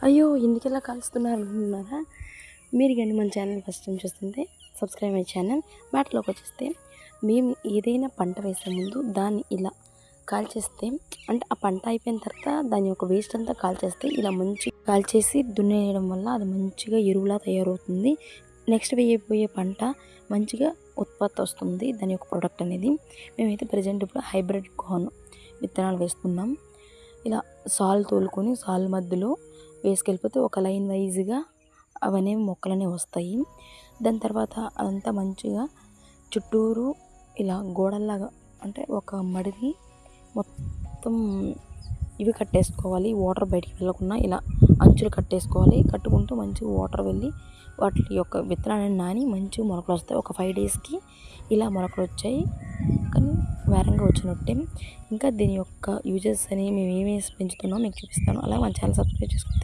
అయ్యో! ఎందుకిలా కాలుస్తున్నారు అనుకుంటున్నారా? మీరు గాని మన ఛానల్ ఫస్ట్ టైం చూస్తుంటే సబ్స్క్రైబ్ మై ఛానల్. మ్యాటర్‌లోకొచ్చేస్తే మేము ఏదైనా పంట వేసే ముందు దాన్ని ఇలా కాల్చేస్తే అంటే ఆ పంట అయిపోయిన తర్వాత దాని యొక్క వేస్ట్ అంతా కాల్చేస్తే ఇలా మంచిగా కాల్చేసి దున్నేయడం వల్ల అది మంచిగా ఎరువులా తయారవుతుంది. నెక్స్ట్ వేయబోయే పంట మంచిగా ఉత్పత్తి వస్తుంది. దాని యొక్క ప్రొడక్ట్ అనేది. మేమైతే ప్రెజెంట్ ఇప్పుడు హైబ్రిడ్ కార్న్ విత్తనాలు వేస్తున్నాం. ఇలా సాలు తోలుకొని సాలు మధ్యలో వేసుకెళ్ళిపోతే ఒక లైన్ వైజ్‌గా అవనేవి మొక్కలనేవి వస్తాయి. దాని తర్వాత అదంతా మంచిగా చుట్టూరు ఇలా గోడల్లాగా అంటే ఒక మడిని మొత్తం ఇవి కట్టేసుకోవాలి. వాటర్ బయటికి వెళ్ళకుండా ఇలా అంచులు కట్టేసుకోవాలి. కట్టుకుంటూ మంచిగా వాటర్ వెళ్ళి వాటి యొక్క విత్తనాలన్నీ నాని మంచిగా మొలకలు వస్తాయి. ఒక 5 డేస్‌కి ఇలా మొలకలు వచ్చాయి. కానీ వేరంగా వచ్చినట్టే. ఇంకా దీని యొక్క యూజెస్ అని మేము ఏమేసి పెంచుతున్నామో మీకు చూపిస్తాను. అలాగే మన ఛానల్ సబ్స్క్రైబ్ చేసుకుంటే